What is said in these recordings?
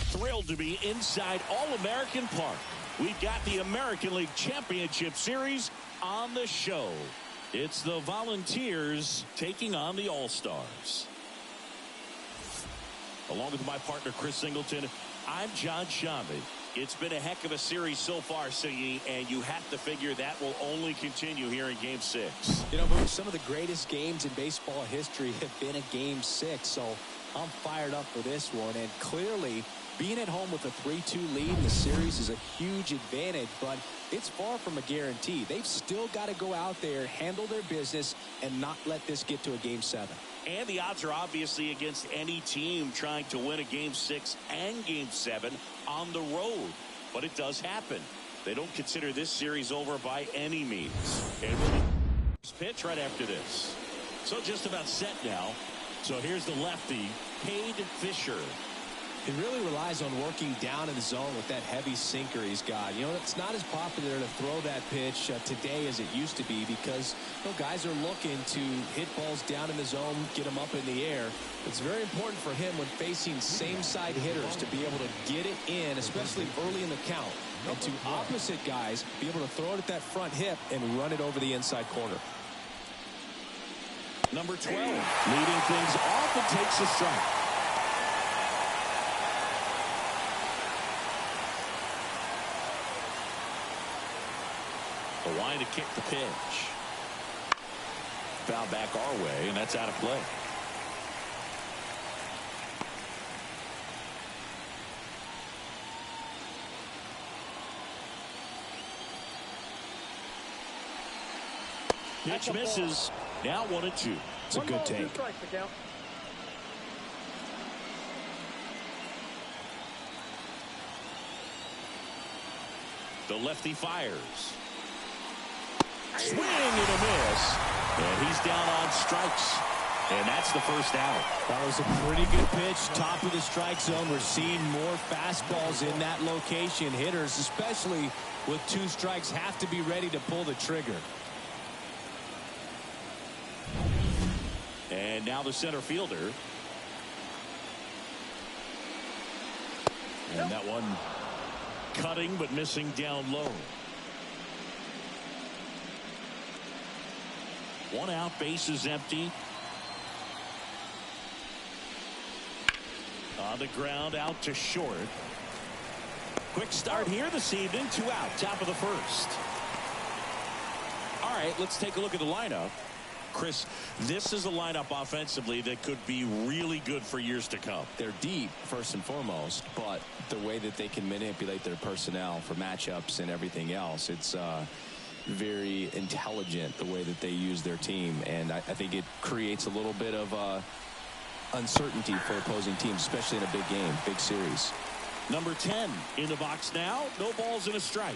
Thrilled to be inside All-American Park. We've got the American League Championship Series on the show. It's the Volunteers taking on the All-Stars. Along with my partner, Chris Singleton, I'm John Shambi. It's been a heck of a series so far, Siggy, and you have to figure that will only continue here in Game 6. You know, some of the greatest games in baseball history have been a Game 6, so I'm fired up for this one. And clearly, being at home with a 3-2 lead in the series is a huge advantage, but it's far from a guarantee. They've still got to go out there, handle their business, and not let this get to a Game 7. And the odds are obviously against any team trying to win a Game 6 and Game 7 on the road. But it does happen. They don't consider this series over by any means. And pitch right after this. So just about set now. So here's the lefty, Cade Fisher. He really relies on working down in the zone with that heavy sinker he's got. You know, it's not as popular to throw that pitch today as it used to be because guys are looking to hit balls down in the zone, get them up in the air. It's very important for him when facing same-side hitters to be able to get it in, especially early in the count. And to opposite guys, be able to throw it at that front hip and run it over the inside corner. Number 12, leading things off and takes a strike. The line to kick the pitch. Foul back our way, and that's out of play. Pitch misses. Now 1-2. It's a good take. The lefty fires. Swing and a miss. And he's down on strikes. And that's the first out. That was a pretty good pitch. Top of the strike zone. We're seeing more fastballs in that location. Hitters, especially with 2 strikes, have to be ready to pull the trigger. And now the center fielder. And that one cutting but missing down low. 1 out, base is empty. On the ground, out to short. Quick start here this evening. 2 out, top of the first. All right, let's take a look at the lineup. Chris, this is a lineup offensively that could be really good for years to come. They're deep, first and foremost, but the way that they can manipulate their personnel for matchups and everything else, it's very intelligent the way that they use their team, and I think it creates a little bit of uncertainty for opposing teams, especially in a big game, big series. Number 10 in the box now. No balls and a strike.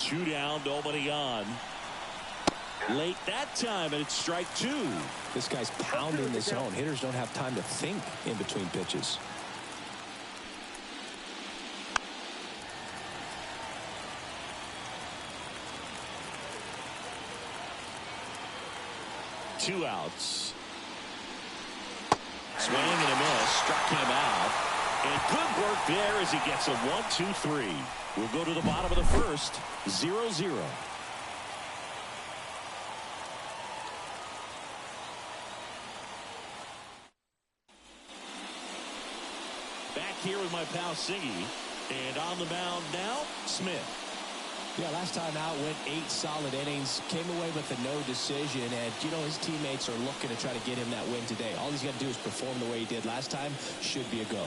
Two down, nobody on. Late that time, and it's strike 2. This guy's pounding the zone. Hitters don't have time to think in between pitches. Two outs. Swing and a miss. Struck him out. And good work there as he gets a 1-2-3. We'll go to the bottom of the first. 0-0. Back here with my pal Siggy. And on the mound now, Smith. Yeah, last time out went 8 solid innings, came away with a no decision, and his teammates are looking to try to get him that win today. All he's got to do is perform the way he did last time. Should be a go.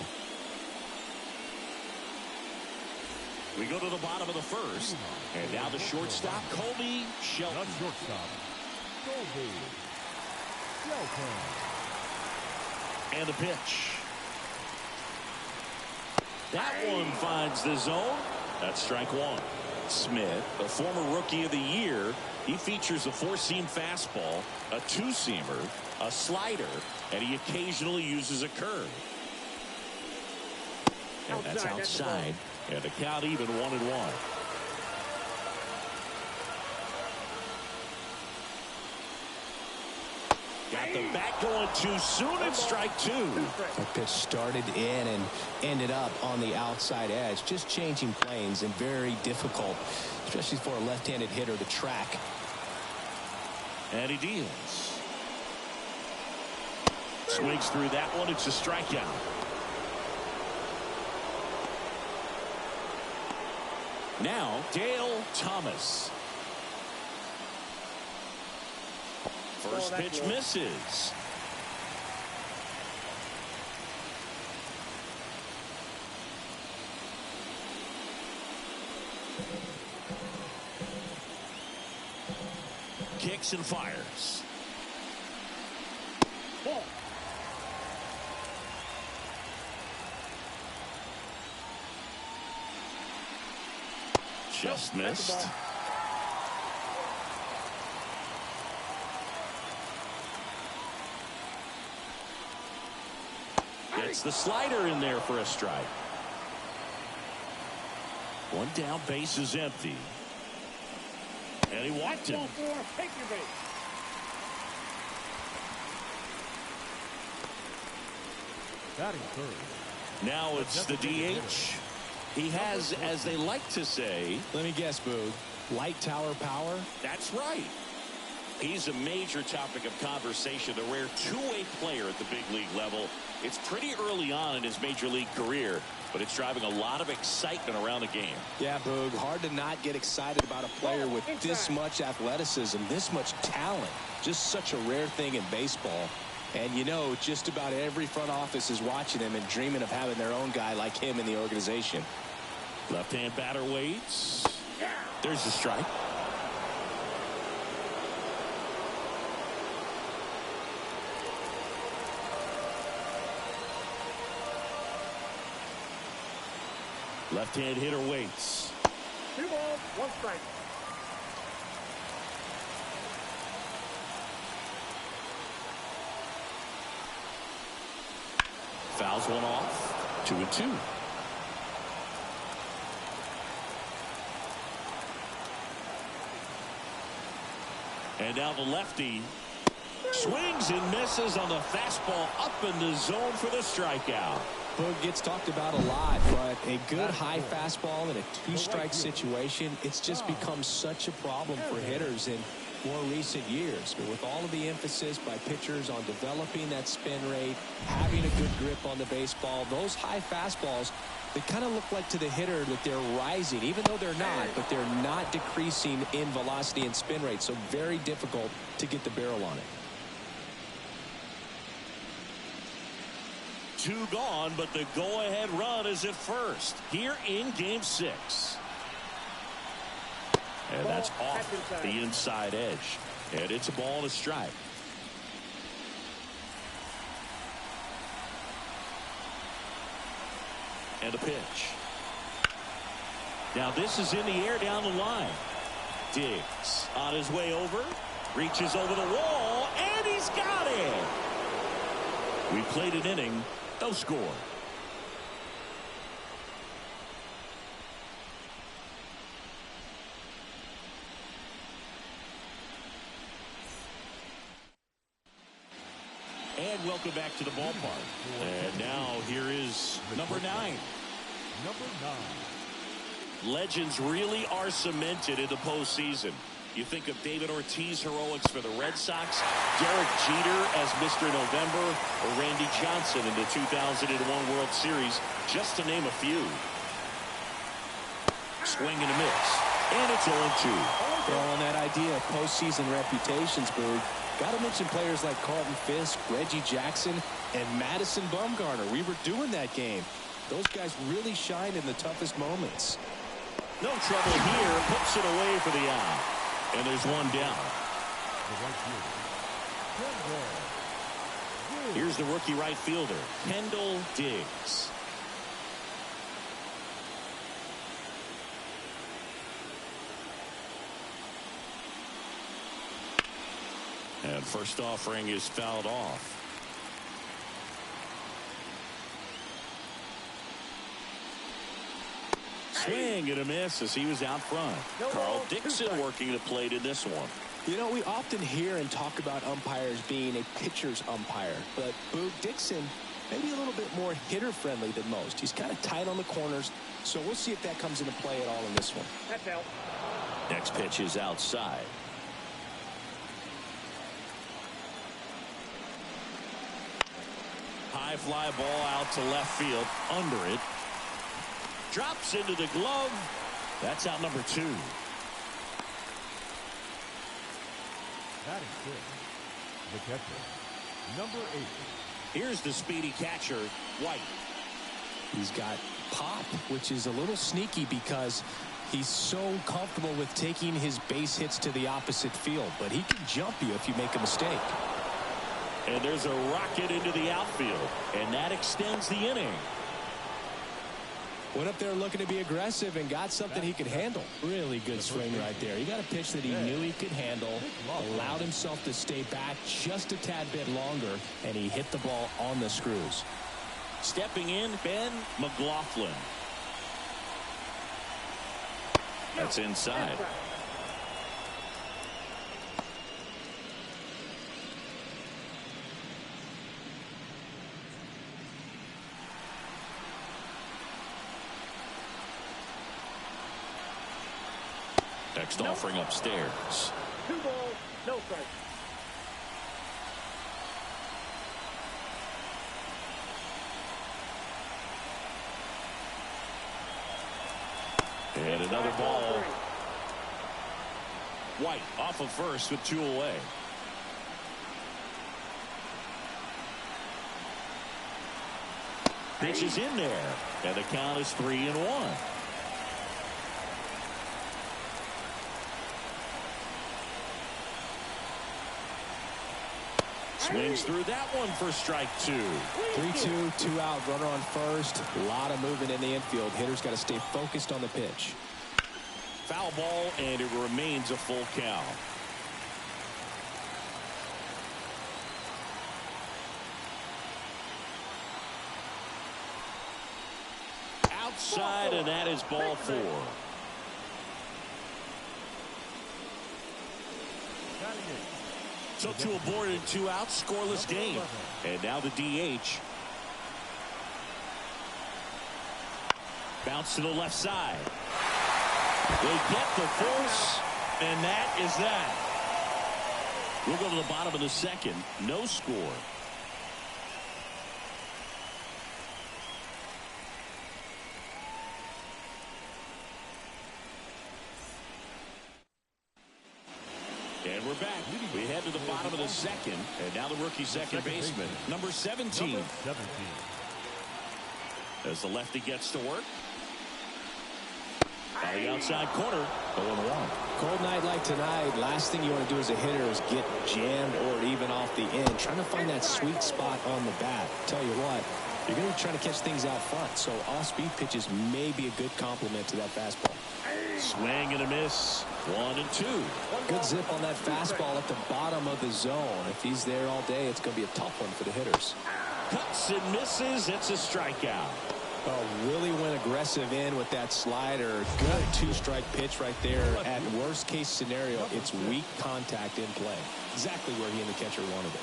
We go to the bottom of the first, and now the shortstop, Colby Shelton. The shortstop, Colby Shelton. And the pitch. That one finds the zone. That's strike 1. Smith, a former Rookie of the Year, he features a 4-seam fastball, a 2-seamer, a slider, and he occasionally uses a curve. And that's outside. And the count even 1-1. Got the bat going too soon and strike two. That pitch started in and ended up on the outside edge. Just changing planes and very difficult, especially for a left-handed hitter to track. And he deals. Swings through that one. It's a strikeout. Now Dale Thomas. First pitch misses. Kicks and fires. Ball. Just missed. Gets the slider in there for a strike. One down, base is empty. And he walked him. Batting third. Now it's the DH. He has, as they like to say, Let me guess, Boog. Light tower power? that's right. He's a major topic of conversation, the rare two-way player at the big league level. It's pretty early on in his major league career, but it's driving a lot of excitement around the game. Yeah, Boog. Hard to not get excited about a player with this much athleticism, this much talent. Just such a rare thing in baseball. And you know, just about every front office is watching him and dreaming of having their own guy like him in the organization. Left-hand batter waits. There's the strike. Left-hand hitter waits. 2 balls, 1 strike. Fouls one off. 2-2. And now the lefty swings and misses on the fastball up in the zone for the strikeout. Boog gets talked about a lot, but a good high fastball in a two-strike situation, it's just become such a problem for hitters in more recent years. But with all of the emphasis by pitchers on developing that spin rate, having a good grip on the baseball, those high fastballs, they kind of look like to the hitter that they're rising, even though they're not, but they're not decreasing in velocity and spin rate. So very difficult to get the barrel on it. 2 gone, but the go-ahead run is at first here in Game 6. And that's off the inside edge. And it's a ball and a strike. And a pitch. Now this is in the air down the line. Diggs on his way over. Reaches over the wall. And he's got it. We played an inning. No score. And welcome back to the ballpark. And now here is number 9. Number 9. Legends really are cemented in the postseason. You think of David Ortiz heroics for the Red Sox, Derek Jeter as Mr. November, or Randy Johnson in the 2001 World Series, just to name a few. Swing and a miss. And it's 0-2. Well, on that idea of postseason reputations, Boog, got to mention players like Carlton Fisk, Reggie Jackson, and Madison Bumgarner. We were doing that game. Those guys really shine in the toughest moments. No trouble here. Puts it away for the out. And there's one down. Here's the rookie right fielder, Kendall Diggs. And first offering is fouled off. Swing and a miss as he was out front. Carl Dixon working the plate in this one. You know, we often hear and talk about umpires being a pitcher's umpire, but Boog Dixon maybe a little bit more hitter-friendly than most. He's kind of tight on the corners, so we'll see if that comes into play at all in this one. That's out. Next pitch is outside. High fly ball out to left field. Under it. Drops into the glove. That's out number 2. Batting fifth, the catcher, number 8. Here's the speedy catcher, White. He's got pop, which is a little sneaky because he's so comfortable with taking his base hits to the opposite field, but he can jump you if you make a mistake. And there's a rocket into the outfield, and that extends the inning. Went up there looking to be aggressive and got something he could handle. Really good swing right there. He got a pitch that he knew he could handle, allowed himself to stay back just a tad bit longer, and he hit the ball on the screws. Stepping in, Ben McLaughlin. That's inside. Next offering upstairs. 2 balls, no strikes. And another ball. White off of first with 2 away. Pitch is in there, and the count is 3-1. Swings through that one for strike 2. 3-2, 2 out, runner on first. A lot of movement in the infield. Hitter's got to stay focused on the pitch. Foul ball, and it remains a full count. Outside, and that is ball 4. So 2 aboard and 2 out, scoreless game. And now the DH. Bounce to the left side. They get the force, and that is that. We'll go to the bottom of the second. No score. And we're back. We head to the bottom of the second, and now the rookie second baseman, number 17. Number 17. As the lefty gets to work. On the outside corner, 0-1. Cold night like tonight, last thing you want to do as a hitter is get jammed or even off the end. Trying to find that sweet spot on the bat. Tell you what, you're going to try to catch things out front, so off-speed pitches may be a good complement to that fastball. Swing and a miss. 1-2. Good zip on that fastball at the bottom of the zone. If he's there all day, it's going to be a tough one for the hitters. Cuts and misses. It's a strikeout. Oh, really went aggressive in with that slider. Good 2-strike pitch right there. At worst case scenario, it's weak contact in play. Exactly where he and the catcher wanted it.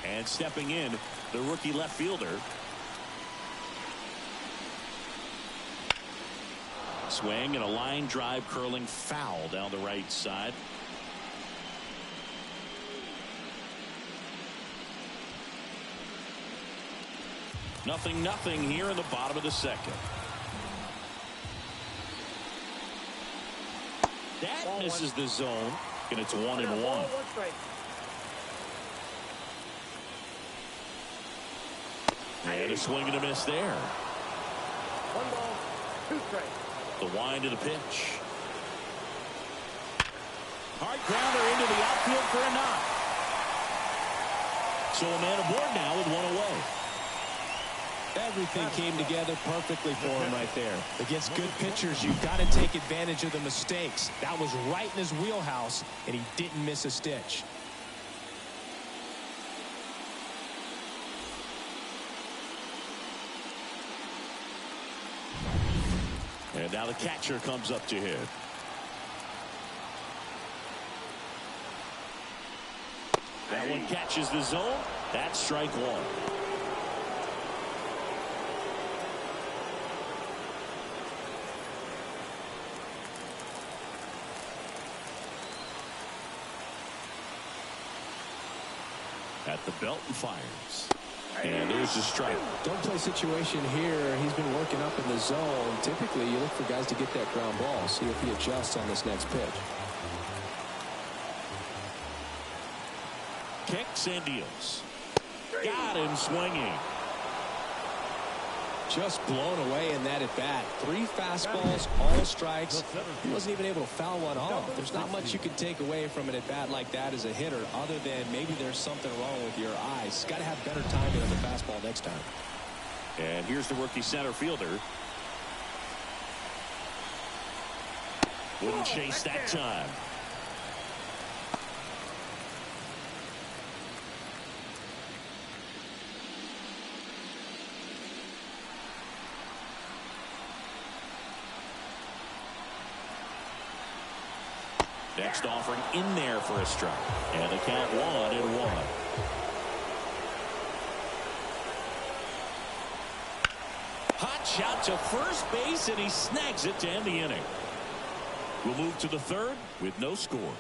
And stepping in, the rookie left fielder. Swing and a line drive curling foul down the right side. Nothing here in the bottom of the second. That misses the zone, and it's 1-1. And a swing and a miss there. 1 ball, 2 strikes. The wind of the pitch. Hard grounder into the outfield for a knock. So a man aboard now with 1 away. Everything came together perfectly for him right there. Against good pitchers, you've got to take advantage of the mistakes. That was right in his wheelhouse, and he didn't miss a stitch. And now the catcher comes up to hit. That one catches the zone. That's strike one. At the belt and fires. And there's a strike. Don't play situation here. He's been working up in the zone. Typically, you look for guys to get that ground ball. See if he adjusts on this next pitch. Kicks and deals. Got him swinging. Just blown away in that at bat. 3 fastballs, all strikes. He wasn't even able to foul one off. There's not much you can take away from an at bat like that as a hitter, other than maybe there's something wrong with your eyes. Got to have better timing on the fastball next time. And here's the rookie center fielder. Wouldn't chase that time. Next offering in there for a strike. And the count 1-1. Hot shot to first base, and he snags it to end the inning. We'll move to the third with no score.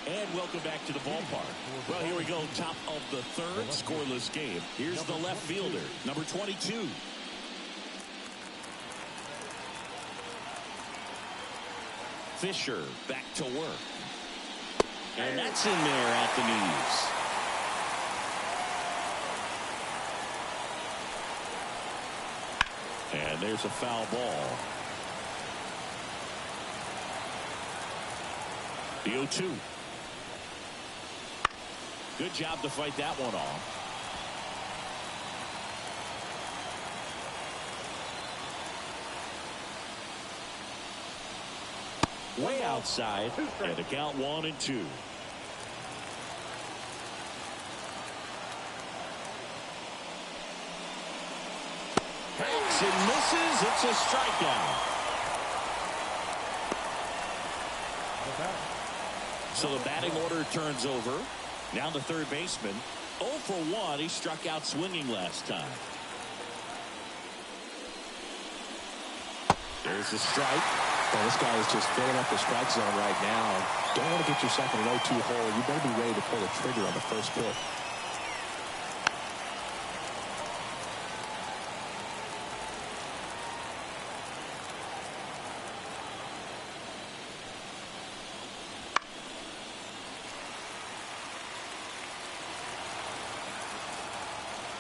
And welcome back to the ballpark. Well, here we go. Top of the third, scoreless game. Here's the left fielder, number 22. Fisher back to work. And that's in there at the knees. And there's a foul ball. The 0-2. Good job to fight that one off. Way outside, and the count 1-2. Hacks and misses. It's a strikeout. So the batting order turns over. Now the third baseman. 0 for 1. He struck out swinging last time. There's a strike. Well, this guy is just filling up the strike zone right now. Don't want to get yourself in an 0-2 hole. You better be ready to pull the trigger on the first pitch.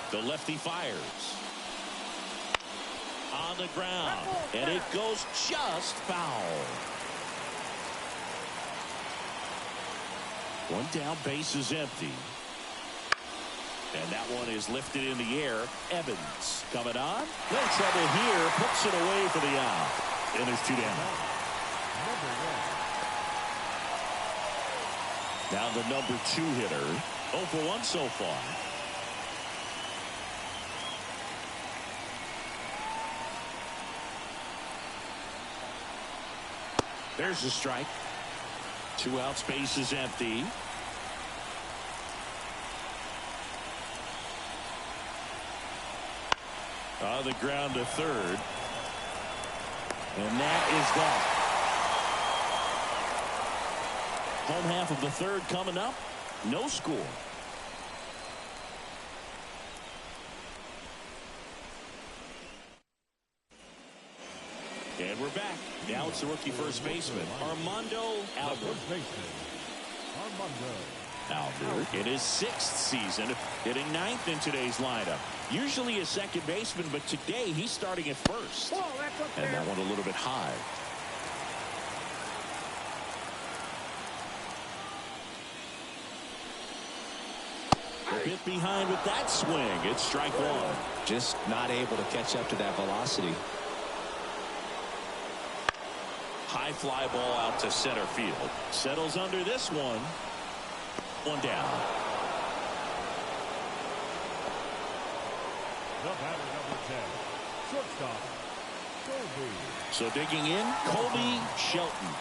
The lefty fires. On the ground. And it goes just foul. One down, base is empty. And that one is lifted in the air. Evans coming on. No trouble here. Puts it away for the out. And there's 2 down. Now the number 2 hitter. 0 for 1 so far. There's a strike. 2 outs, base is empty. On the ground to third. And that is that. Home half of the third coming up. No score. And we're back. Now it's the rookie first baseman, Armando Albert. In his 6th season, hitting 9th in today's lineup. Usually a second baseman, but today he's starting at first. And that one a little bit high. A bit behind with that swing. It's strike 1. Just not able to catch up to that velocity. High fly ball out to center field. Settles under this one. One down. The batter, number 10, shortstop, Colby. So digging in, Colby Shelton.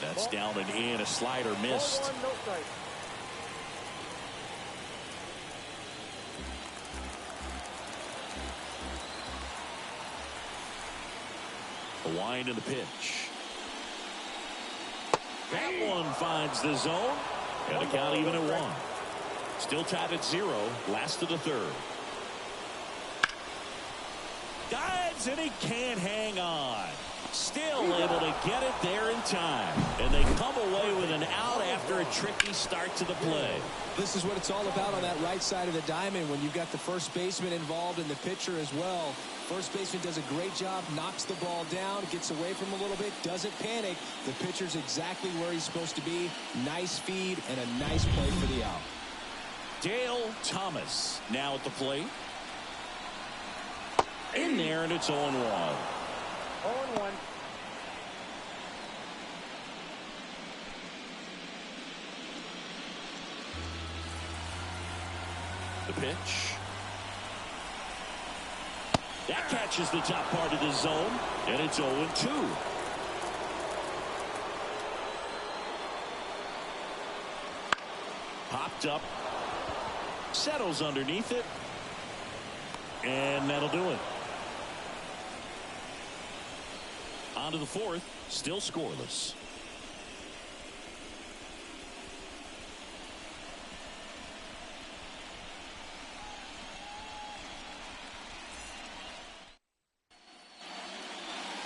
That's down and in. A slider missed. Ball 1, no strike. The wind of the pitch. That one finds the zone. And a count even at 1. Still tied at 0. Last of the third. Dives and he can't hang on. Still able to get it there in time. And they come away with an out after a tricky start to the play. This is what it's all about on that right side of the diamond when you've got the first baseman involved and the pitcher as well. First baseman does a great job, knocks the ball down, gets away from him a little bit, doesn't panic. The pitcher's exactly where he's supposed to be. Nice feed and a nice play for the out. Dale Thomas now at the plate. In there, and it's 0-1. 0-1. The pitch. That catches the top part of the zone, and it's 0-2. Popped up. Settles underneath it. And that'll do it. On to the fourth. Still scoreless.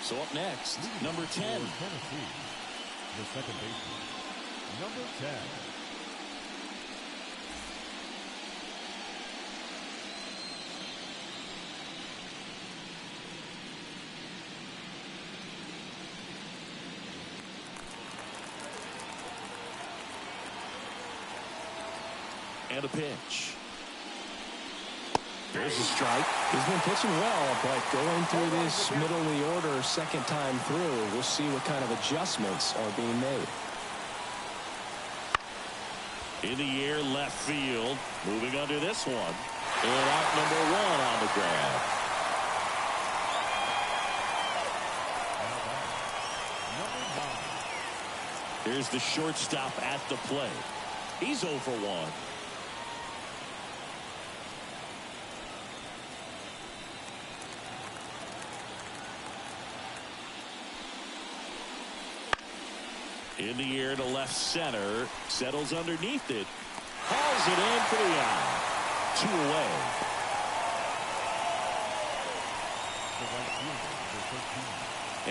So up next, number 10. Tennessee, the second baseman, number 10. And a pitch. There's a strike. He's been pitching well, but going through this middle of the order second time through, we'll see what kind of adjustments are being made. In the air, left field. Moving under this one. And out number 1 on the grab. Here's the shortstop at the plate. He's 0 for 1. In the air to left center. Settles underneath it. Hauls it in for the out. 2 away.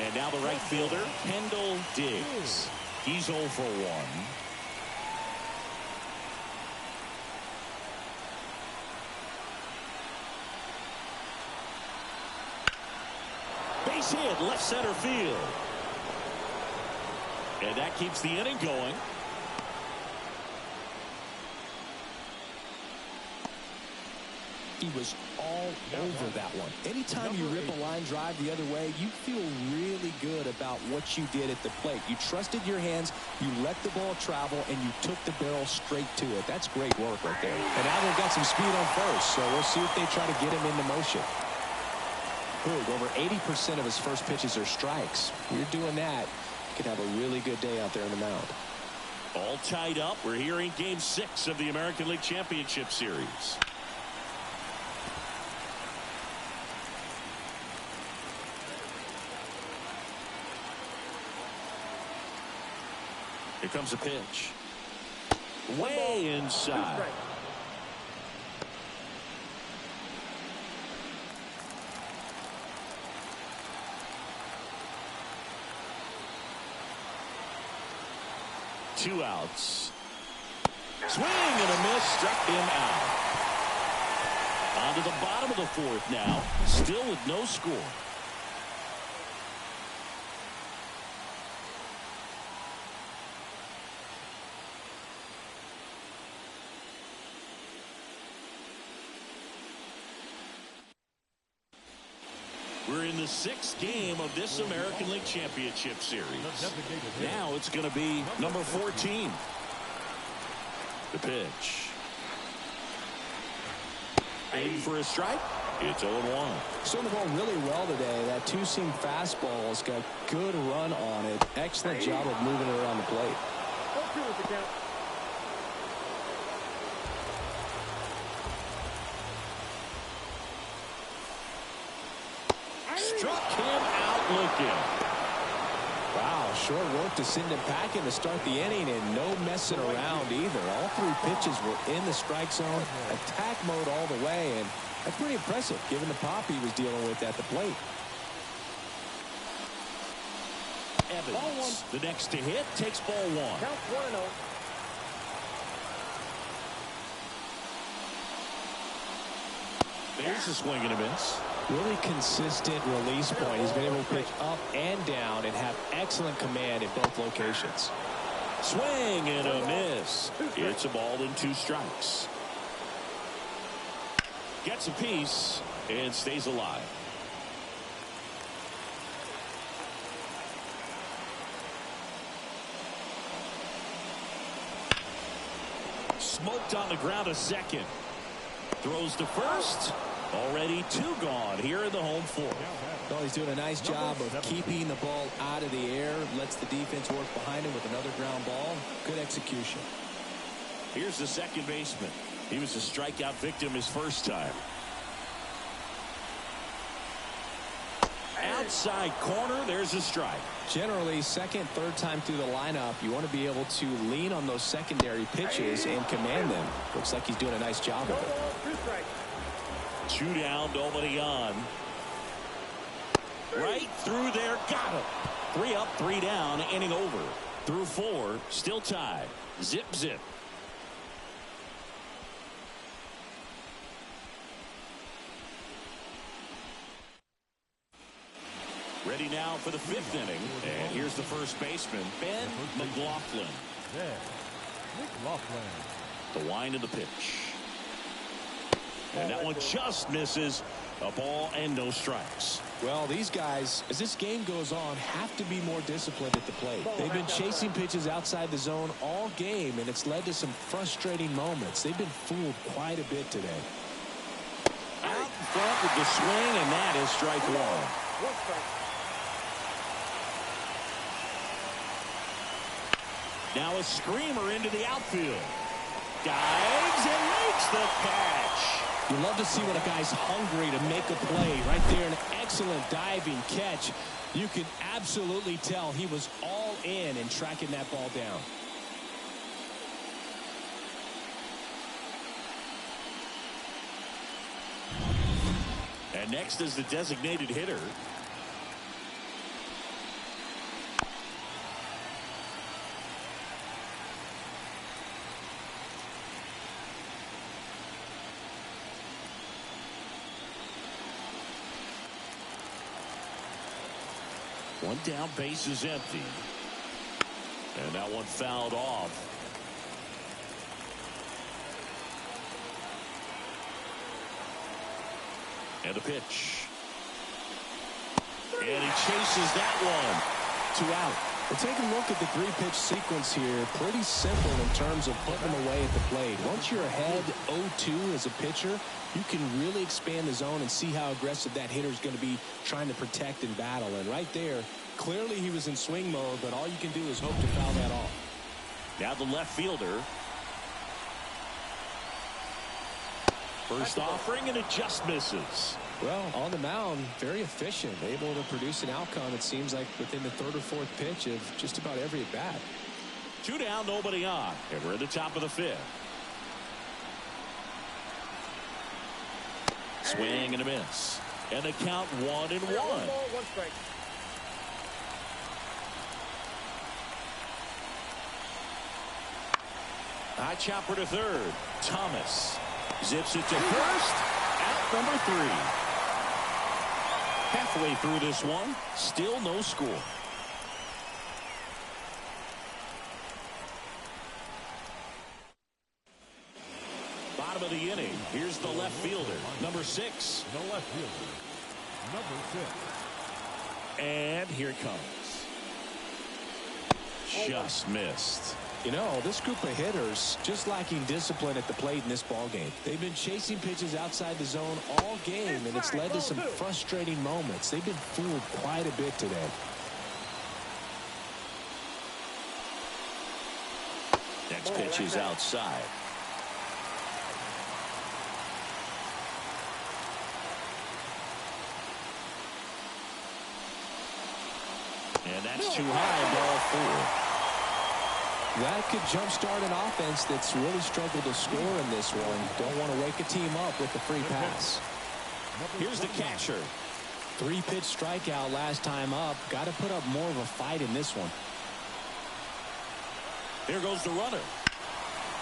And now the right fielder, Kendall Diggs. He's 0 for 1. Base hit, left center field. And that keeps the inning going. He was all over that one. Anytime you rip a line drive the other way, you feel really good about what you did at the plate. You trusted your hands, you let the ball travel, and you took the barrel straight to it. That's great work right there. And now they've got some speed on first, so we'll see if they try to get him into motion. Boog, over 80% of his first pitches are strikes. You're doing that, you could have a really good day out there on the mound. All tied up. We're here in Game 6 of the American League Championship Series. Here comes a pitch. Way inside. 2 outs. Swing and a miss, struck him out. On to the bottom of the 4th now, still with no score. We're in the 6th game of this American League Championship Series. Now it's going to be number 14. The pitch. Aim for a strike. It's 0-1. Swung the ball really well today. That two-seam fastball has got good run on it. Excellent job of moving it around the plate. 0-2 with the count. Struck him out looking. Wow, short work to send him packing to start the inning, and no messing around either. All 3 pitches were in the strike zone, attack mode all the way, and that's pretty impressive given the pop he was dealing with at the plate. Evans, the next to hit, takes ball 1. Count 1-0. There's a swing and a miss. Really consistent release point. He's been able to pitch up and down and have excellent command in both locations. Swing and a miss. It's a ball and 2 strikes. Gets a piece and stays alive. Smoked on the ground a second. Throws to first. Already 2 gone here in the home 4th. Well, he's doing a nice job of keeping the ball out of the air. Lets the defense work behind him with another ground ball. Good execution. Here's the second baseman. He was a strikeout victim his first time. Outside corner, there's a strike. Generally, second, third time through the lineup, you want to be able to lean on those secondary pitches and command them. Looks like he's doing a nice job of it. 2 strikes. 2 down, nobody on. Right through there, got him. 3 up, 3 down, inning over. Through 4, still tied. Zip, zip. Ready now for the 5th inning. And here's the first baseman, Ben McLaughlin. The wind of the pitch. And that one just misses. A ball and no strikes. Well, these guys, as this game goes on, have to be more disciplined at the plate. They've been chasing pitches outside the zone all game, and it's led to some frustrating moments. They've been fooled quite a bit today. Out in front with the swing, and that is strike 1. 1 strike. Now a screamer into the outfield. Dives and makes the catch. You love to see when a guy's hungry to make a play. Right there, an excellent diving catch. You can absolutely tell he was all in tracking that ball down. And next is the designated hitter. One down, base is empty. And that one fouled off. And the pitch. And he chases that one. 2 out. Well, take a look at the 3-pitch sequence here. Pretty simple in terms of putting them away at the plate. Once you're ahead 0-2 as a pitcher, you can really expand the zone and see how aggressive that hitter is going to be trying to protect and battle. And right there, clearly he was in swing mode, but all you can do is hope to foul that off. Now the left fielder. First offering, and it just misses. Well, on the mound, very efficient, able to produce an outcome, it seems like, within the 3rd or 4th pitch of just about every at-bat. 2 down, nobody on, and we're at the top of the 5th. Swing and a miss. And the count 1-1. 1 ball, 1 strike. High chopper to 3rd. Thomas zips it to first. Out number 3. Halfway through this one, still no score. Bottom of the inning. Here's the left fielder, number 6. The left fielder, Number 6. And here it comes. Just missed. You know, this group of hitters just lacking discipline at the plate in this ball game. They've been chasing pitches outside the zone all game, and it's led to some frustrating moments. They've been fooled quite a bit today. Next pitch is outside. And that's too high, ball 4. That could jumpstart an offense that's really struggled to score in this one. Don't want to wake a team up with the free pass. Here's the catcher. 3-pitch strikeout last time up. Got to put up more of a fight in this one. Here goes the runner.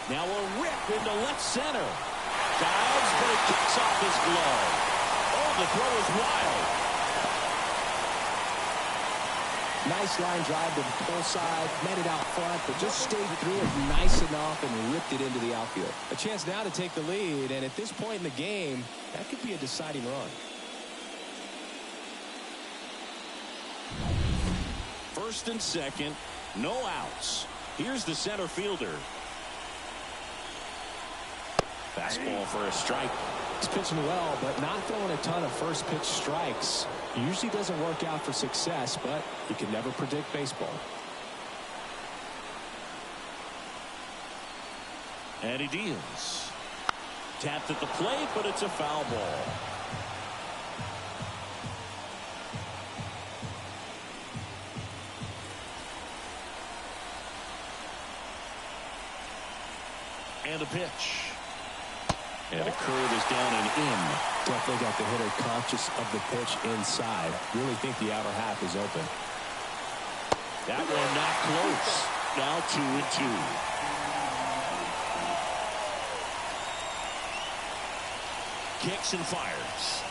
Now a rip into left center. Dives, but it kicks off his glove. Oh, the throw is wild. Nice line drive to the pull side, met it out front, but just stayed through it nice enough and ripped it into the outfield. A chance now to take the lead, and at this point in the game, that could be a deciding run. First and second, no outs. Here's the center fielder. Fastball for a strike. He's pitching well, but not throwing a ton of first pitch strikes. Usually doesn't work out for success, but you can never predict baseball. And he deals. Tapped at the plate, but it's a foul ball. And a pitch. And a curve is down and in. Definitely got the hitter conscious of the pitch inside. Really think the outer half is open. That one not close. Now 2-2. Kicks and fires.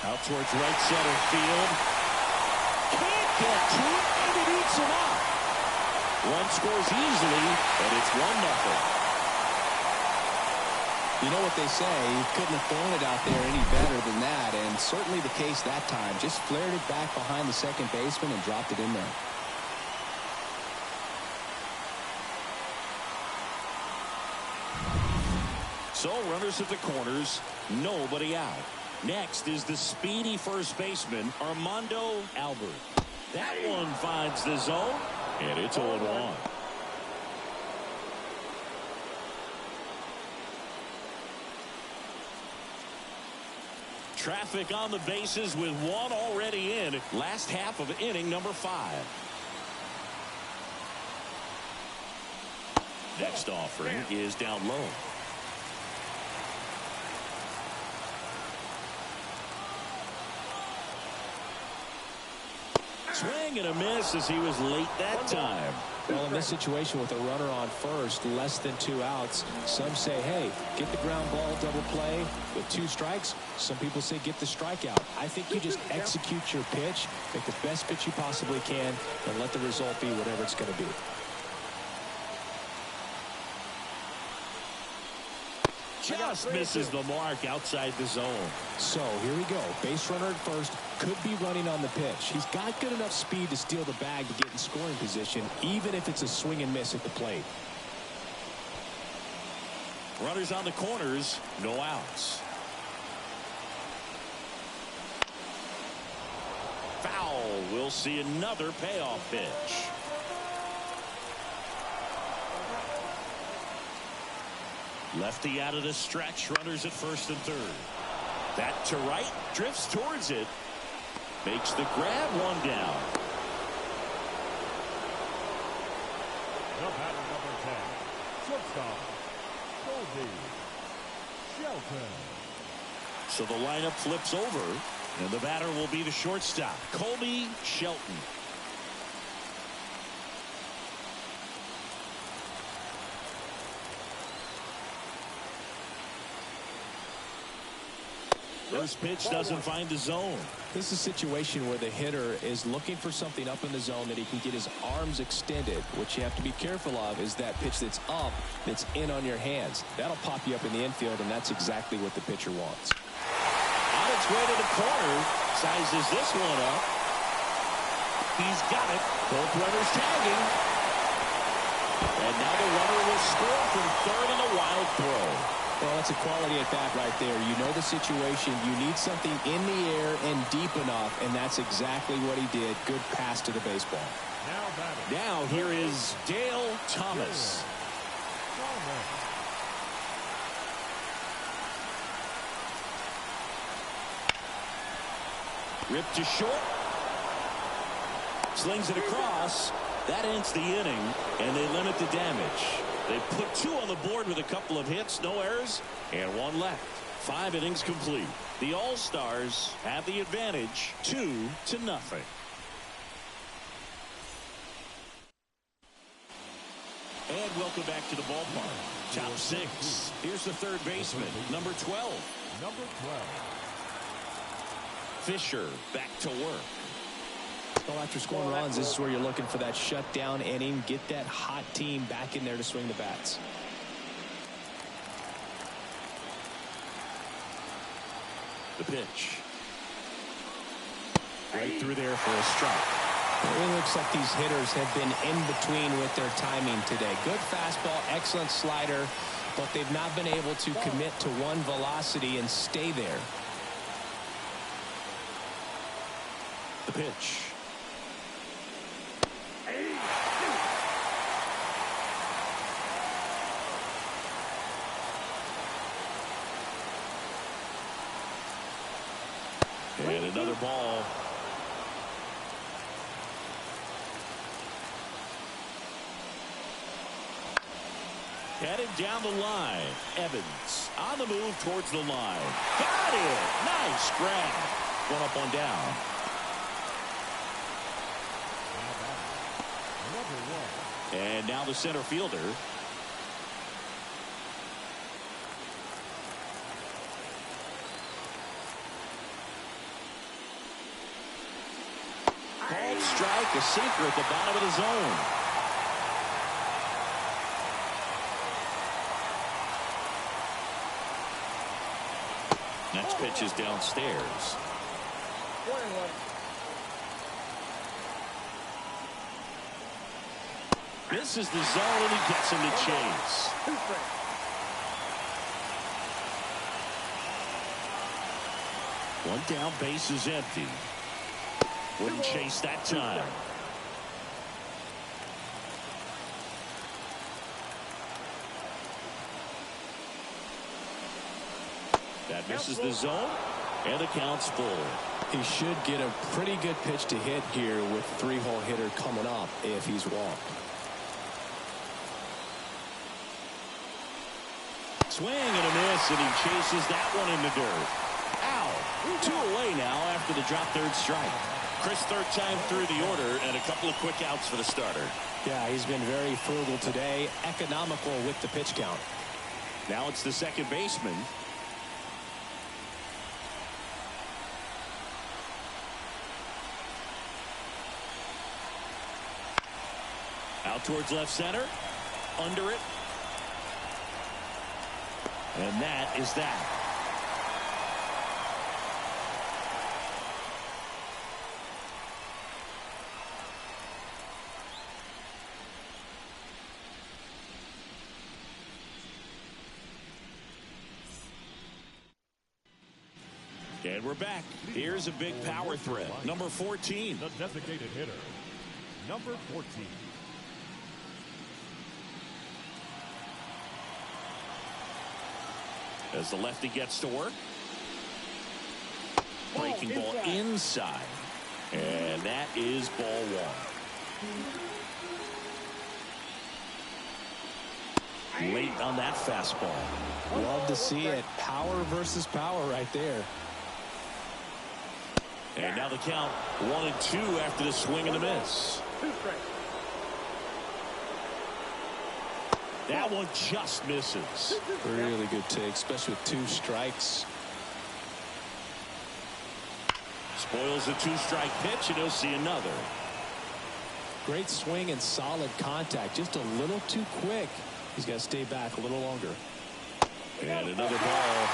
Out towards right center field. Can't get to it, and it eats him up. One scores easily, and it's 1-0. You know what they say, you couldn't have thrown it out there any better than that, and certainly the case that time. Just flared it back behind the second baseman and dropped it in there. So runners at the corners, nobody out. Next is the speedy first baseman, Armando Albert. That one finds the zone, and it's 0-1. Traffic on the bases with one already in. Last half of inning number 5. Next offering is down low. Swing and a miss as he was late that time. Well, in this situation with a runner on first, less than 2 outs, some say, hey, get the ground ball double play with 2 strikes. Some people say get the strikeout. I think you just execute your pitch, make the best pitch you possibly can, and let the result be whatever it's going to be. Just misses the mark outside the zone. So here we go. Base runner at first, could be running on the pitch. He's got good enough speed to steal the bag to get in scoring position, even if it's a swing and miss at the plate. Runners on the corners, no outs. Foul. We'll see another payoff pitch. Lefty out of the stretch. Runners at first and third. That to right. Drifts towards it. Makes the grab. One down. The batter number 10. Shortstop. Colby Shelton. So the lineup flips over. And the batter will be the shortstop, Colby Shelton. First pitch doesn't find the zone. This is a situation where the hitter is looking for something up in the zone that he can get his arms extended. What you have to be careful of is that pitch that's up, that's in on your hands. That'll pop you up in the infield, and that's exactly what the pitcher wants. Out of its way to the corner. Sizes this one up. He's got it. Both runners tagging. And now the runner will score from third on a wild throw. Well, that's a quality at bat right there. You know the situation. You need something in the air and deep enough, and that's exactly what he did. Good pass to the baseball. Now here is Dale Thomas. Ripped to short. Slings it across. That ends the inning, and they limit the damage. They put 2 on the board with a couple of hits, no errors, and 1 left. 5 innings complete. The All-Stars have the advantage, 2-0. And welcome back to the ballpark. Top 6. Here's the third baseman, number 12. Fisher back to work. Well, after scoring runs, this is where you're looking for that shutdown inning. Get that hot team back in there to swing the bats. The pitch. Right through there for a strike. It looks like these hitters have been in between with their timing today. Good fastball, excellent slider, but they've not been able to commit to one velocity and stay there. The pitch. And another ball. Headed down the line. Evans on the move towards the line. Got it. Nice grab. One up, one down. And now the center fielder. Called strike, a sinker at the bottom of the zone. Next pitch is downstairs. 1-1. Misses the zone and he gets him to chase. 2 strikes. One down, base is empty. Wouldn't chase that time. That misses the zone, and the count's full. He should get a pretty good pitch to hit here with 3-hole hitter coming up if he's walked. Swing and a miss, and he chases that one in the dirt. Ow! 2 away now after the drop third strike. Chris, third time through the order, and a couple of quick outs for the starter. Yeah, he's been very frugal today, economical with the pitch count. Now it's the second baseman. Out towards left center. Under it. And that is that. And we're back. Here's a big power threat. Number 14. The designated hitter, number 14. As the lefty gets to work. Breaking ball inside. And that is ball 1. Late on that fastball. Love to see it. Power versus power right there. And now the count 1-2 after the swing and the miss. 2 strikes. That one just misses. Really good take, especially with 2 strikes. Spoils the 2-strike pitch, and he'll see another. Great swing and solid contact. Just a little too quick. He's got to stay back a little longer. And another ball.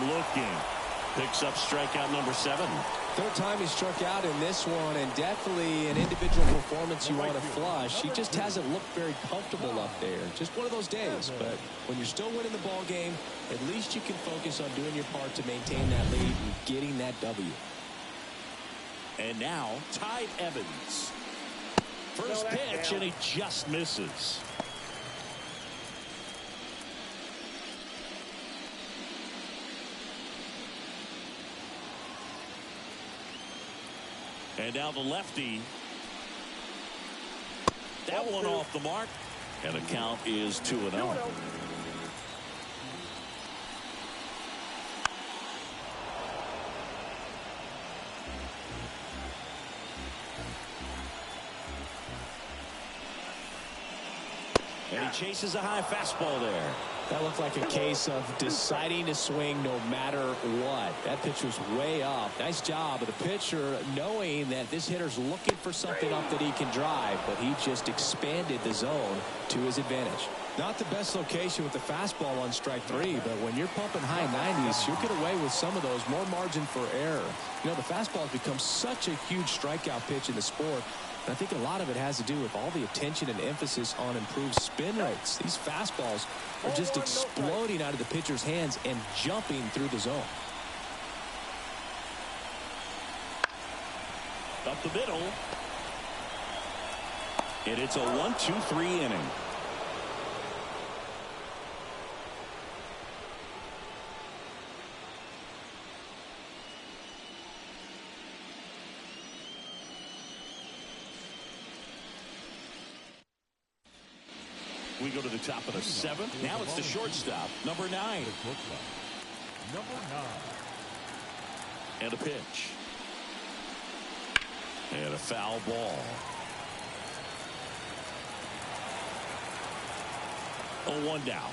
looking. Picks up strikeout number 7. Third time he struck out in this one, and definitely an individual performance you want to flush. He just hasn't looked very comfortable up there. Just one of those days. But when you're still winning the ball game, at least you can focus on doing your part to maintain that lead and getting that W. And now, Ty Evans. First pitch, and he just misses. And now the lefty. That one off the mark. And the count is 2-0. And he chases a high fastball there. That looked like a case of deciding to swing no matter what. That pitch was way off. Nice job of the pitcher knowing that this hitter's looking for something up that he can drive, but he just expanded the zone to his advantage. Not the best location with the fastball on strike 3, but when you're pumping high 90s, you'll get away with some of those. More margin for error. You know, the fastball has become such a huge strikeout pitch in the sport. And I think a lot of it has to do with all the attention and emphasis on improved spin rates. These fastballs are just exploding out of the pitcher's hands and jumping through the zone. Up the middle. And it's a 1-2-3 inning. We go to the top of the 7th. Now it's the shortstop, number 9. Number 9. And a pitch. And a foul ball. 0-1 now.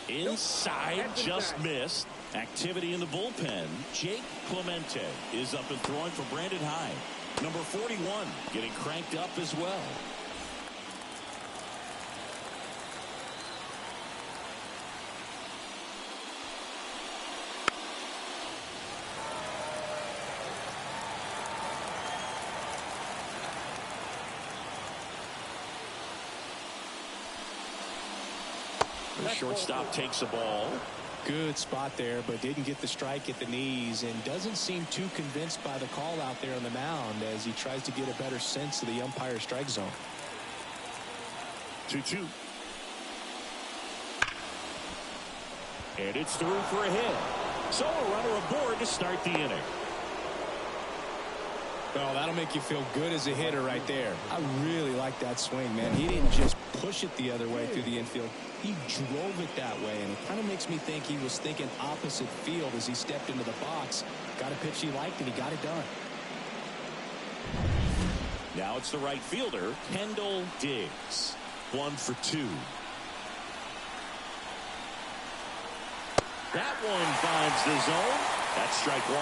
Inside, just missed. Activity in the bullpen. Jake Clemente is up and throwing for Brandon Hyde. Number 41 getting cranked up as well. The shortstop takes the ball. Good spot there, but didn't get the strike at the knees and doesn't seem too convinced by the call out there on the mound as he tries to get a better sense of the umpire strike zone. 2-2. And it's through for a hit. So a runner aboard to start the inning. Well, that'll make you feel good as a hitter right there. I really like that swing, man. He didn't just push it the other way through the infield. He drove it that way, and it kind of makes me think he was thinking opposite field as he stepped into the box. Got a pitch he liked, and he got it done. Now it's the right fielder, Kendall Diggs. 1 for 2. That one finds the zone. That's strike 1.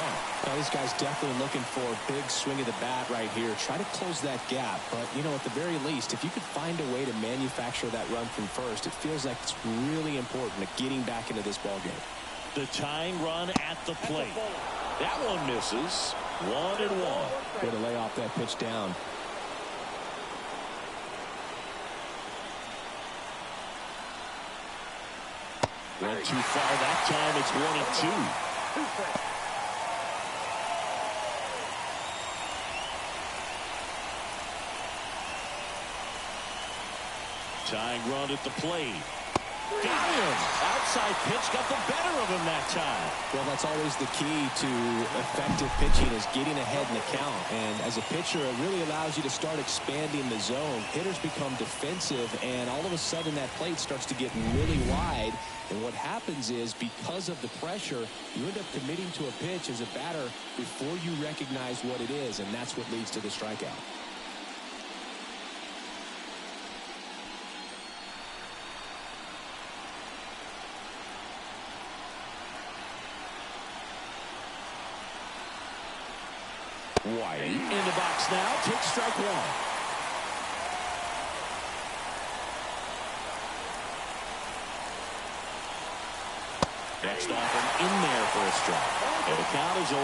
Now, this guy's definitely looking for a big swing of the bat right here. Try to close that gap. But, you know, at the very least, if you could find a way to manufacture that run from first, it feels like it's really important to getting back into this ball game. The tying run at the plate. That one misses. 1-1. Way to lay off that pitch down. Went too far that time. It's 1-2. Tying run at the plate. Got him. Outside pitch got the better of him that time. Well, that's always the key to effective pitching is getting ahead in the count. And as a pitcher, it really allows you to start expanding the zone. Hitters become defensive, and all of a sudden that plate starts to get really wide. And what happens is because of the pressure, you end up committing to a pitch as a batter before you recognize what it is, and that's what leads to the strikeout. White in the box now, takes strike 1. Next off and in there for a strike. And the count is 0-2.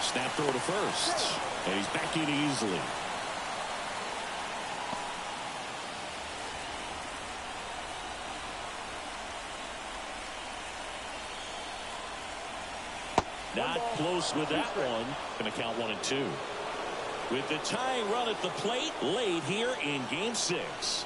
Snap throw to first. And he's back in easily. Not close with that one. Going to count 1-2. With the tying run at the plate late here in Game 6.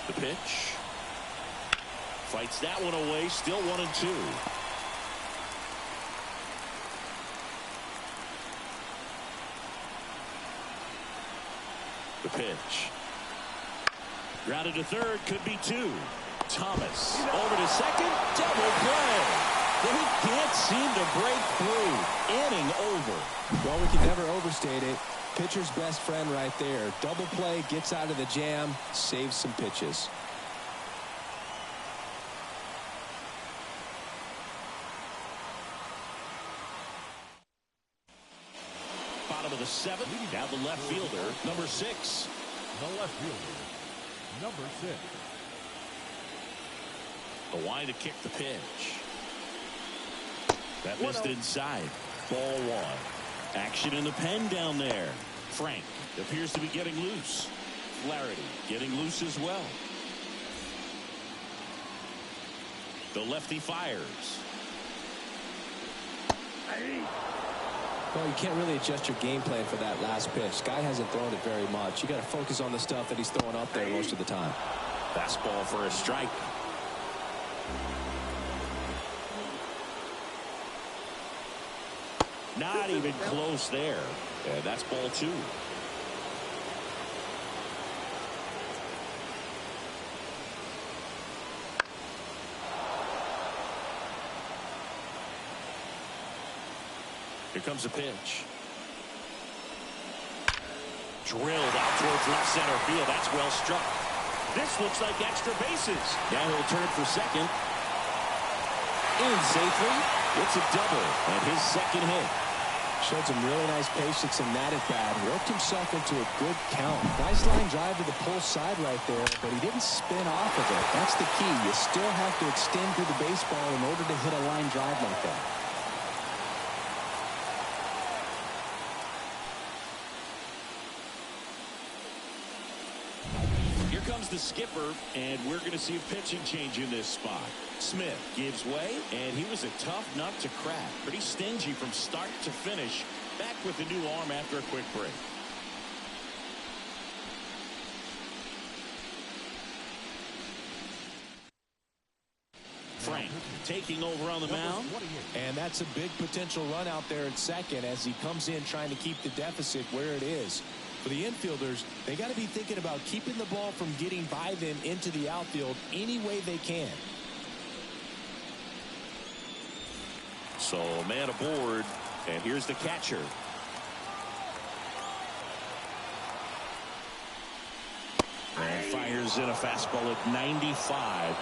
The pitch. Fights that one away. Still 1-2. The pitch. Grounded to third. Could be 2. Thomas over to second. Double play. They can't seem to break through. Inning over. Well, we can never overstate it. Pitcher's best friend right there. Double play, gets out of the jam, saves some pitches. Bottom of the 7th. Now the left fielder, number 6. The left fielder, number 6. The line to kick the pitch. That missed inside. Ball 1. Action in the pen down there. Frank appears to be getting loose. Flaherty getting loose as well. The lefty fires. Well, you can't really adjust your game plan for that last pitch. Guy hasn't thrown it very much. You got to focus on the stuff that he's throwing up there most of the time. Fastball for a strike. Not even close there. And that's ball 2. Here comes a pitch. Drilled out towards left center field. That's well struck. This looks like extra bases. Now he'll turn for second. In safely. It's a double and his second hit. Showed some really nice patience in that at bat. Worked himself into a good count. Nice line drive to the pull side right there, but he didn't spin off of it. That's the key. You still have to extend through the baseball in order to hit a line drive like that. Here comes the skipper, and we're going to see a pitching change in this spot. Smith gives way, and he was a tough nut to crack. Pretty stingy from start to finish. Back with a new arm after a quick break. Frank taking over on the mound. And that's a big potential run out there at second as he comes in trying to keep the deficit where it is. For the infielders, they got to be thinking about keeping the ball from getting by them into the outfield any way they can. So man aboard, and here's the catcher. And fires in a fastball at 95.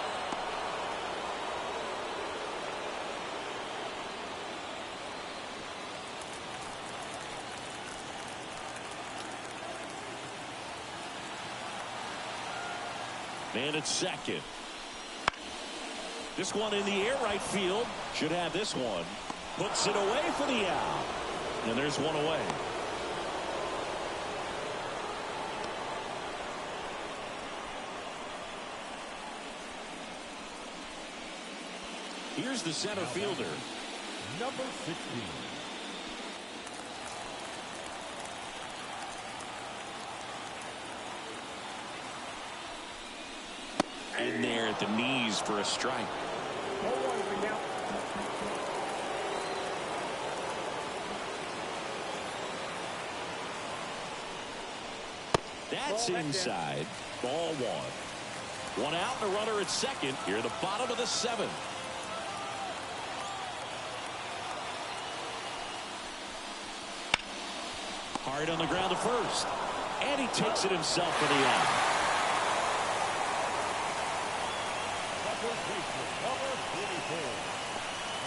Man at second. This one in the air right field. Should have this one. Puts it away for the out. And there's one away. Here's the center fielder. Number 16. In there at the knees for a strike. That's inside. Ball 1. One out and a runner at second. Here at the bottom of the 7th. Hard on the ground to first. And he takes it himself for the out. Number 44.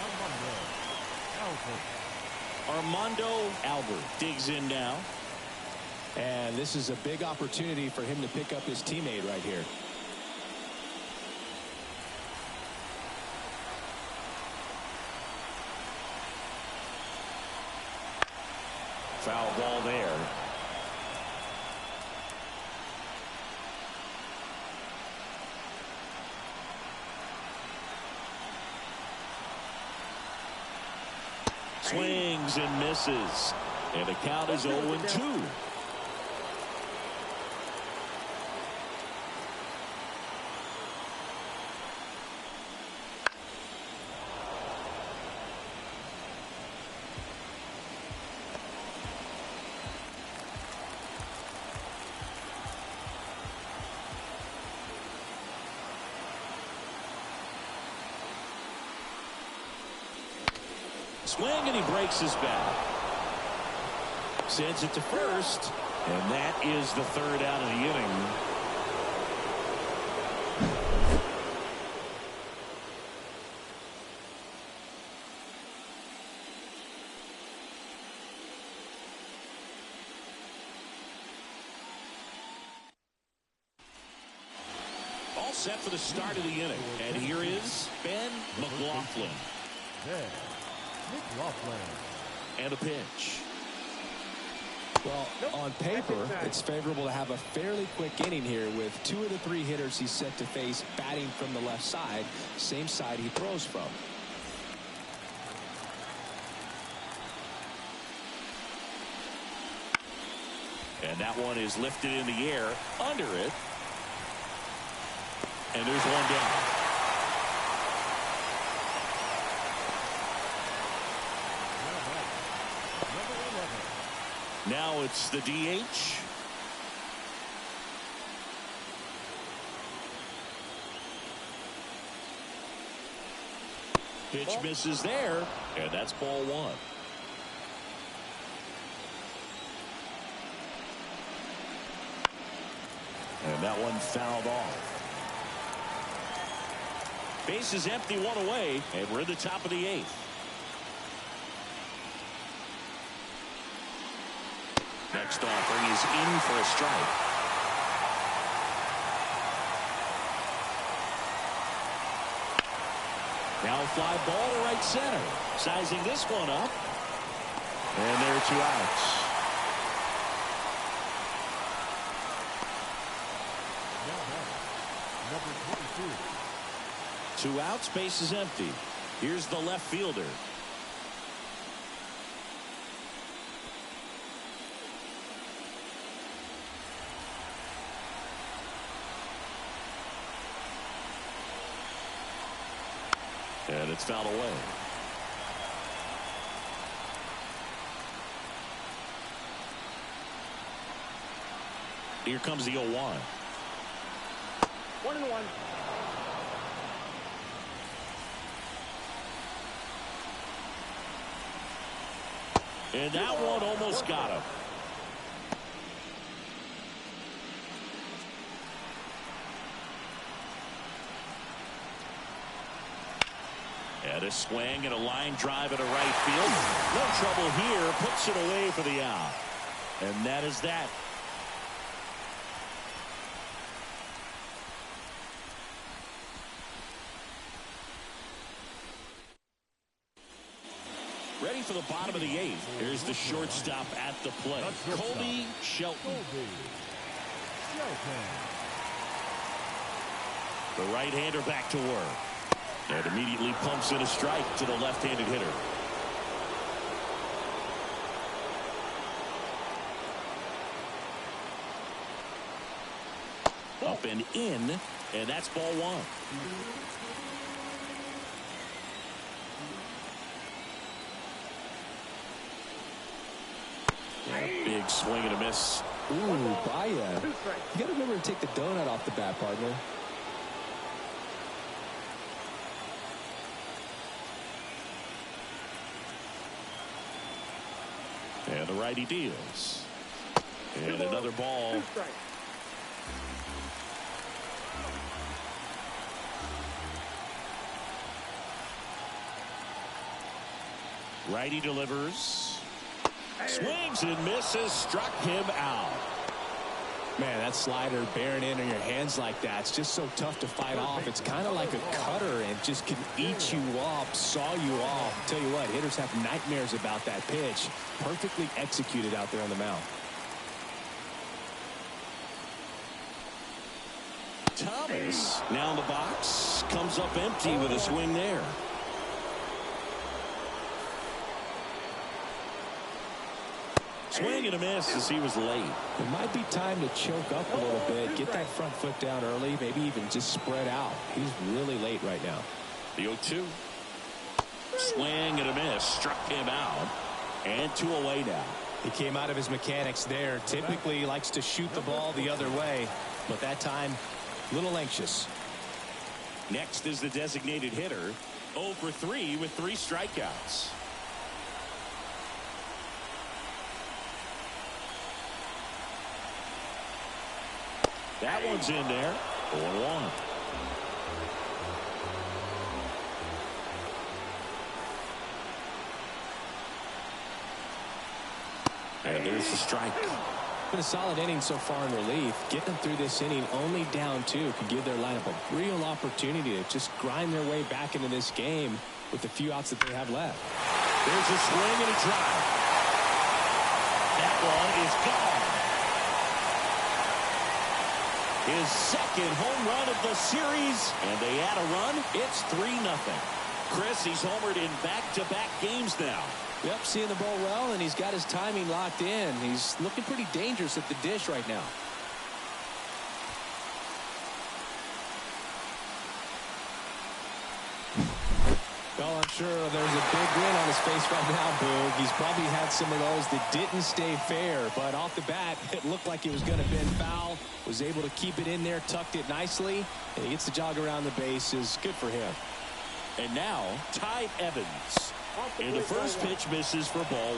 On Monday, Alton. Armando Albert digs in now. And this is a big opportunity for him to pick up his teammate right here. Foul ball there. Swings and misses. And the count is 0-2. Swing, and he breaks his bat. Sends it to first, and that is the third out of the inning. All set for the start of the inning, and here is Ben McLaughlin. And a pitch. Well, on paper, it's favorable to have a fairly quick inning here with 2 of the 3 hitters he's set to face batting from the left side, same side he throws from. And that one is lifted in the air under it. And there's one down. Now it's the DH. Pitch misses there, and that's ball 1. And that one fouled off. Base is empty, 1 away, and we're in the top of the 8th. Next offering is in for a strike. Now a fly ball to right center. Sizing this one up. And there are 2 outs. Number 22. 2 outs, base is empty. Here's the left fielder. And it's fouled away. Here comes the 0-1. 1-1. And that one almost got him. And a swing and a line drive into right field. No trouble here. Puts it away for the out. And that is that. Ready for the bottom of the 8th. Here's the shortstop at the plate. Colby Shelton. The right-hander back to work. And immediately pumps in a strike to the left-handed hitter. Up and in, and that's ball 1. Big swing and a miss. Ooh, Baya. You got to remember to take the donut off the bat, partner. And the righty deals. And another ball. Righty delivers. Swings and misses, struck him out. Man, that slider bearing in on your hands like that, it's just so tough to fight off. It's kind of like a cutter and just can eat you up, saw you off. Tell you what, hitters have nightmares about that pitch. Perfectly executed out there on the mound. Thomas now in the box, comes up empty with a swing there. Swing and a miss as he was late. It might be time to choke up a little bit, get that front foot down early, maybe even just spread out. He's really late right now. The 0-2. Swing and a miss, struck him out. And 2 away now. He came out of his mechanics there. Typically he likes to shoot the ball the other way, but that time a little anxious. Next is the designated hitter, 0 for 3 with 3 strikeouts. That one's in there. 0-1. And there's the strike. Been a solid inning so far in relief. Getting them through this inning only down 2 could give their lineup a real opportunity to just grind their way back into this game with the few outs that they have left. There's a swing and a drive. That one is gone. His second home run of the series, and they add a run. It's 3-0. Chris, he's homered in back-to-back games now. Yep, seeing the ball well, and he's got his timing locked in. He's looking pretty dangerous at the dish right now. Well, I'm sure there's a big grin on his face right now, Boog. He's probably had some of those that didn't stay fair, but off the bat, it looked like it was going to bend foul. Was able to keep it in there, tucked it nicely, and he gets the jog around the bases. Good for him. And now, Ty Evans. And the first pitch misses for ball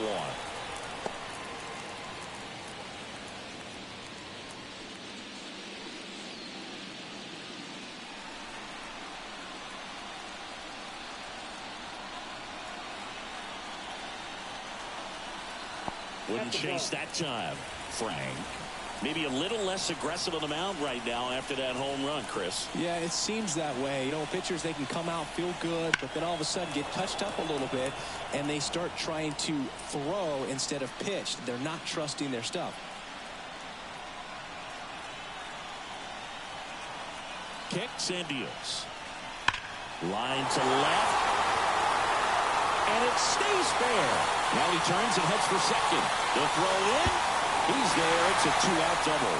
1. Wouldn't chase that time, Frank. Maybe a little less aggressive on the mound right now after that home run, Chris. Yeah, it seems that way. You know, pitchers, they can come out, feel good, but then all of a sudden get touched up a little bit, and they start trying to throw instead of pitch. They're not trusting their stuff. Kicks and deals. Line to left. And it stays fair. Now he turns and heads for second. The throw in. He's there. It's a 2-out double.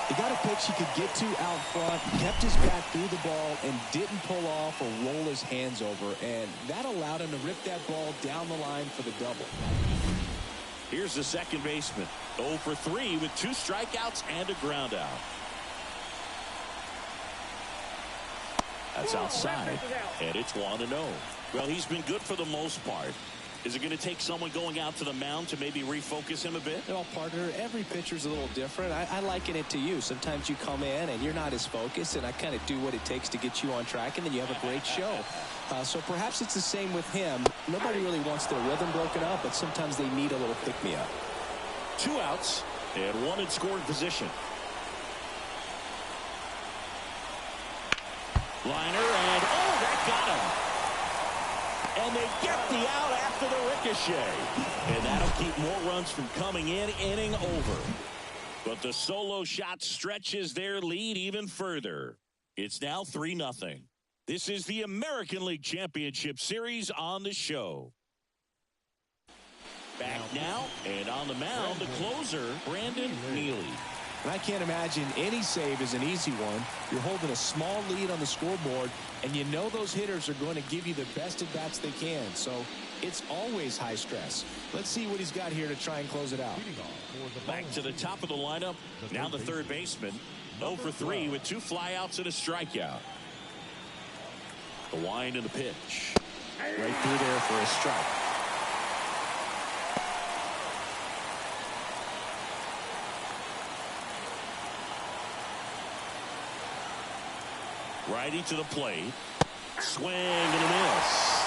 He got a pitch he could get to out front, kept his back through the ball, and didn't pull off or roll his hands over. And that allowed him to rip that ball down the line for the double. Here's the second baseman. 0 for 3 with 2 strikeouts and a ground out. That's outside, and it's 1-0. Well, he's been good for the most part. Is it going to take someone going out to the mound to maybe refocus him a bit? Well, partner, every pitcher's a little different. I liken it to you. Sometimes you come in and you're not as focused, and I kind of do what it takes to get you on track, and then you have a great show. So perhaps it's the same with him. Nobody really wants their rhythm broken up, but sometimes they need a little pick-me-up. 2 outs and 1 in scoring position. Liner, and that got him. And they get the out after the ricochet. And that'll keep more runs from coming in, inning over. But the solo shot stretches their lead even further. It's now 3-0. This is the American League Championship Series on the show. Back now, and on the mound, the closer, Brandon Neely. And I can't imagine any save is an easy one. You're holding a small lead on the scoreboard, and you know those hitters are going to give you the best at-bats they can. So it's always high stress. Let's see what he's got here to try and close it out. Back to the top of the lineup. Now the third baseman. 0 for 3 with 2 flyouts and a strikeout. The wind and the pitch. Right through there for a strike. Righty to the plate. Swing and a miss.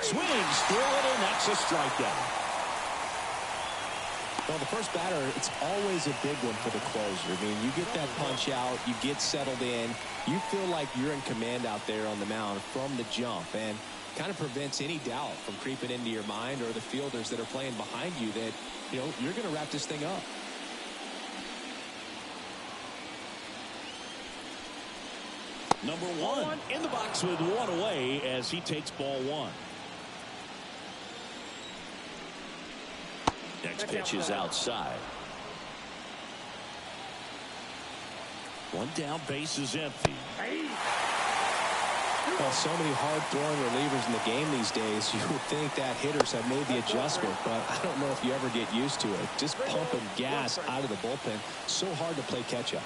Swings through it, and that's a strikeout. Well, the first batter, it's always a big one for the closer. I mean, you get that punch out, you get settled in, you feel like you're in command out there on the mound from the jump, and kind of prevents any doubt from creeping into your mind or the fielders that are playing behind you that, you know, you're going to wrap this thing up. Number one in the box with one away as he takes ball one. Next pitch is outside. One down, base is empty. Well, so many hard-throwing relievers in the game these days, you would think that hitters have made the adjustment, but I don't know if you ever get used to it. Just pumping gas out of the bullpen, so hard to play catch-up.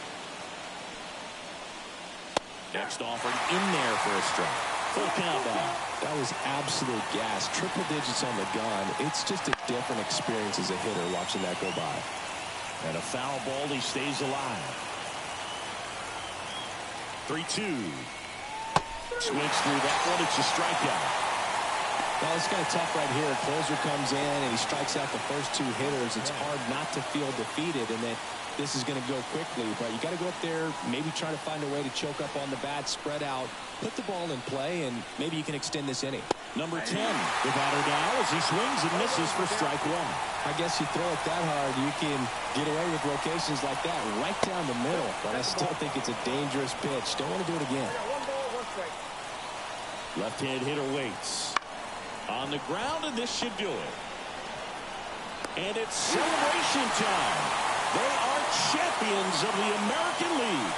Next offered in there for a strike. Full count now. That was absolute gas. Triple digits on the gun. It's just a different experience as a hitter watching that go by. And a foul ball, he stays alive. 3-2. Swings through that one. It's a strikeout. Well, it's kind of tough right here. A closer comes in and he strikes out the first two hitters. It's hard not to feel defeated and that this is going to go quickly. But you got to go up there, maybe try to find a way to choke up on the bat, spread out, put the ball in play, and maybe you can extend this inning. Number 10, the batter now as he swings and misses for strike one. I guess you throw it that hard, you can get away with locations like that right down the middle. But I still think it's a dangerous pitch. Don't want to do it again. Left-hand hitter waits. On the ground, and this should do it. And it's celebration time. They are champions of the American League.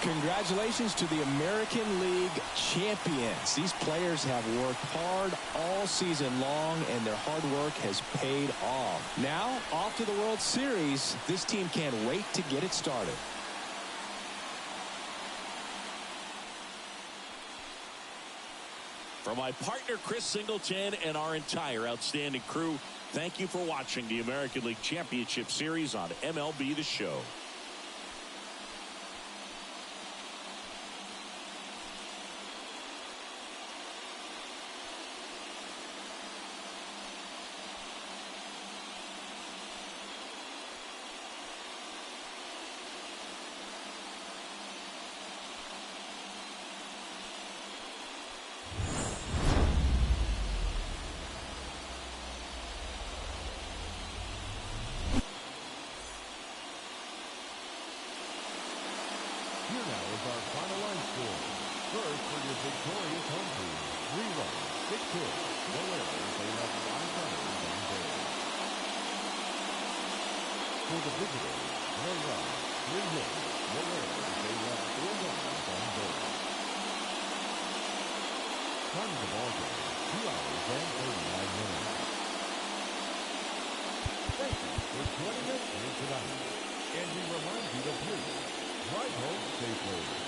Congratulations to the American League champions. These players have worked hard all season long, and their hard work has paid off. Now, off to the World Series. This team can't wait to get it started. For my partner, Chris Singleton, and our entire outstanding crew, thank you for watching the American League Championship Series on MLB The Show. Here now is our final line score. First for your victorious home team, 3 runs, 6 hits, no errors, they left 5 runners on base. For the visitors, 1 run, 3 hits, no errors, they left 4 runners on base. Time of the ball game, 2 hours and 39 minutes. Thank you for joining us here tonight. And we remind you to please ride home safely.